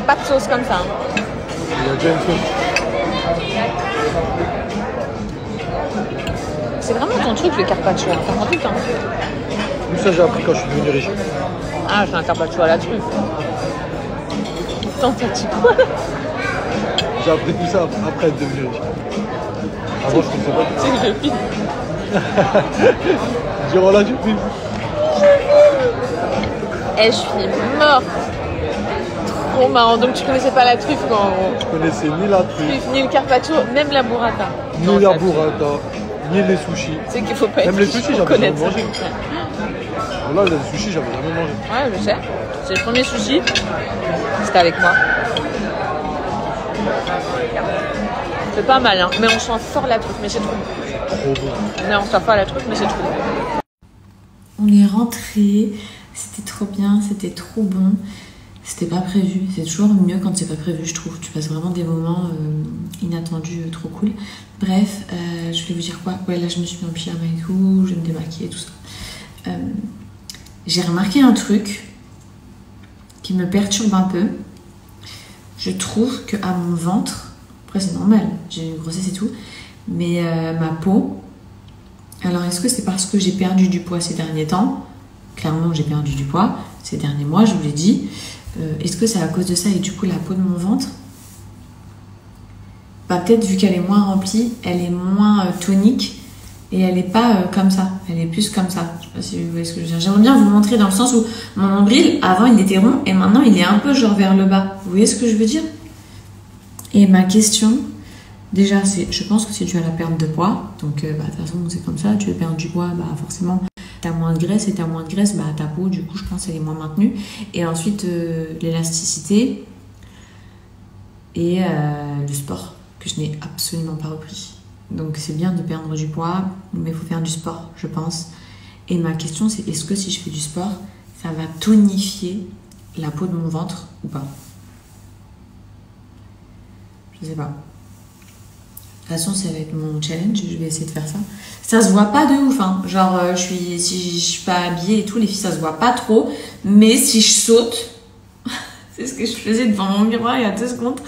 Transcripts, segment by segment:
pas de sauce comme ça. Il y a déjà une sauce. C'est vraiment ton truc, le carpaccio. T'en prends tout le temps. Tout ça, j'ai appris quand je suis devenu riche. Ah, j'ai un carpaccio à la truffe. Tant t'as dit quoi? J'ai appris tout ça après être devenu riche. Avant, je ne sais pas. C'est que je filme. Durant là, tu filmes. Eh, je suis morte. Trop marrant. Donc tu connaissais pas la truffe quand Je connaissais ni la truffe, ni le carpaccio, même la burrata. ni la burrata, ni les sushis. C'est qu'il faut pas être Même les riche sushis, pour j'avais jamais connaître ça. mangé. Là, les sushis, j'avais jamais mangé. Ouais, je sais. C'est le premier sushi. C'était avec moi. C'est pas mal, hein. Mais on sent fort la truffe, mais c'est trop bon. Trop bon. Mais on sent pas la truffe, mais c'est trop bon. On est rentré, c'était trop bien, c'était trop bon. C'était pas prévu, c'est toujours mieux quand c'est pas prévu, je trouve. Tu passes vraiment des moments inattendus, trop cool. Bref, je voulais vous dire quoi? Ouais, là je me suis mis en pyjama et tout, je vais me démaquiller et tout ça. J'ai remarqué un truc qui me perturbe un peu. Je trouve qu'à mon ventre, après c'est normal, j'ai une grossesse et tout, mais ma peau, alors est-ce que c'est parce que j'ai perdu du poids ces derniers temps? Clairement j'ai perdu du poids ces derniers mois, je vous l'ai dit. Est-ce que c'est à cause de ça et du coup la peau de mon ventre, bah, peut-être vu qu'elle est moins remplie, elle est moins tonique et elle n'est pas comme ça, elle est plus comme ça. Je sais pas si vous voyez ce que je veux dire. J'aimerais bien vous montrer dans le sens où mon nombril, avant il était rond et maintenant il est un peu genre vers le bas. Vous voyez ce que je veux dire? Et ma question, déjà, je pense que c'est dû à la perte de poids. Donc, de toute façon, c'est comme ça. Tu veux perdre du poids, bah, forcément, tu as moins de graisse. Et tu as moins de graisse, bah, ta peau, du coup, je pense, elle est moins maintenue. Et ensuite, l'élasticité et le sport, que je n'ai absolument pas repris. Donc, c'est bien de perdre du poids, mais il faut faire du sport, je pense. Et ma question, c'est est-ce que si je fais du sport, ça va tonifier la peau de mon ventre ou pas? Je sais pas. De toute façon, ça va être mon challenge, je vais essayer de faire ça. Ça se voit pas de ouf, hein. Genre, si je suis pas habillée et tout, les filles, ça se voit pas trop. Mais si je saute, c'est ce que je faisais devant mon miroir il y a 2 secondes.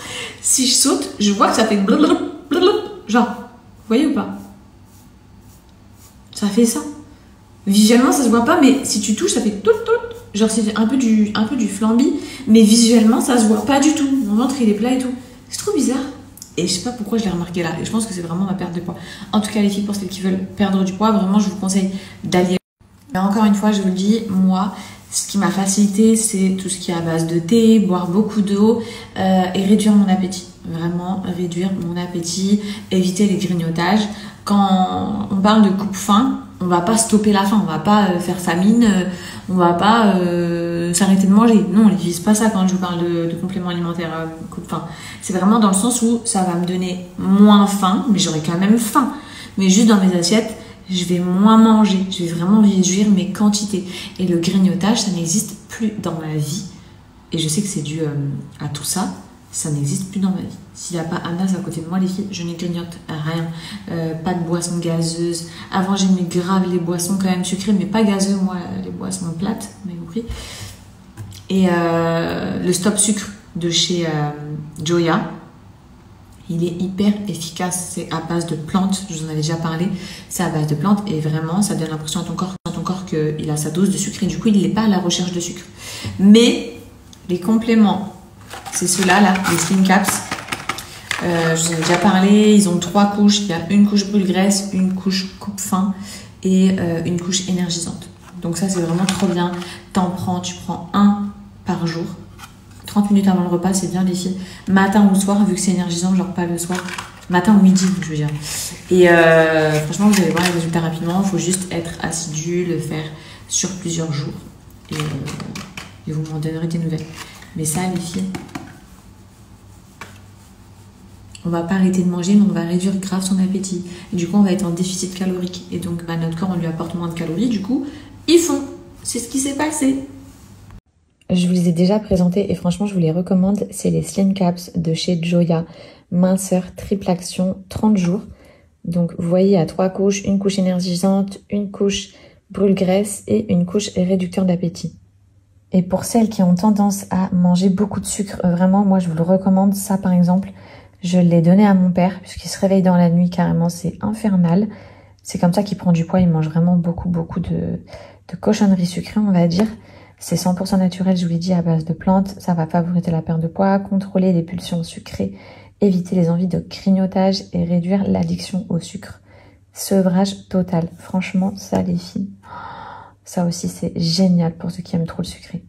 Si je saute, je vois que ça fait blablabla. Genre, vous voyez ou pas? Ça fait ça. Visuellement, ça se voit pas, mais si tu touches, ça fait tout, tout. Genre, c'est un peu du flambi, mais visuellement, ça se voit pas du tout. Mon ventre, il est plat et tout. C'est trop bizarre. Et je sais pas pourquoi je l'ai remarqué là. Et je pense que c'est vraiment ma perte de poids. En tout cas, les filles, pour celles qui veulent perdre du poids, vraiment, je vous conseille d'aller. Mais encore une fois, je vous le dis, moi, ce qui m'a facilité, c'est tout ce qui est à base de thé, boire beaucoup d'eau et réduire mon appétit. Vraiment, réduire mon appétit, éviter les grignotages. Quand on parle de coupe-faim, on va pas stopper la faim, on va pas faire famine, on va pas s'arrêter de manger. Non, on n'utilise pas ça quand je vous parle de compléments alimentaires coupe-faim. C'est vraiment dans le sens où ça va me donner moins faim, mais j'aurai quand même faim. Mais juste dans mes assiettes, je vais moins manger, je vais vraiment réduire mes quantités. Et le grignotage, ça n'existe plus dans ma vie. Et je sais que c'est dû à tout ça. Ça n'existe plus dans ma vie. S'il n'y a pas Anas à côté de moi, les filles, je ne grignote rien. Pas de boissons gazeuses. Avant, j'aimais grave les boissons quand même sucrées, mais pas gazeuses, moi, les boissons plates, vous m'avez compris. Et le stop sucre de chez Joya, il est hyper efficace. C'est à base de plantes, je vous en avais déjà parlé. C'est à base de plantes et vraiment, ça donne l'impression à ton corps qu'il a sa dose de sucre et du coup, il n'est pas à la recherche de sucre. Mais les compléments, c'est ceux-là, là, les Slim Caps. Je vous en ai déjà parlé. Ils ont 3 couches. Il y a une couche brûle-graisse, une couche coupe-faim et une couche énergisante. Donc ça, c'est vraiment trop bien. Tu prends un par jour. 30 minutes avant le repas, c'est bien les filles. Matin ou soir, vu que c'est énergisant, genre pas le soir. Matin ou midi, je veux dire. Et franchement, vous allez voir les résultats rapidement. Il faut juste être assidu, le faire sur plusieurs jours. Et vous m'en donnerez des nouvelles. Mais ça, les filles, on va pas arrêter de manger, mais on va réduire grave son appétit. Et du coup, on va être en déficit calorique. Et donc, notre corps, on lui apporte moins de calories. Du coup, il fond. C'est ce qui s'est passé. Je vous les ai déjà présentés et franchement, je vous les recommande. C'est les Slim Caps de chez Joya. Minceur, triple action, 30 jours. Donc, vous voyez, à 3 couches, une couche énergisante, une couche brûle-graisse et une couche réducteur d'appétit. Et pour celles qui ont tendance à manger beaucoup de sucre, vraiment, moi je vous le recommande. Ça par exemple, je l'ai donné à mon père puisqu'il se réveille dans la nuit carrément, c'est infernal. C'est comme ça qu'il prend du poids, il mange vraiment beaucoup de cochonneries sucrées, on va dire. C'est 100% naturel, je vous l'ai dit, à base de plantes. Ça va favoriser la perte de poids, contrôler les pulsions sucrées, éviter les envies de grignotage et réduire l'addiction au sucre. Sevrage total. Franchement, ça les filles, ça aussi c'est génial pour ceux qui aiment trop le sucré.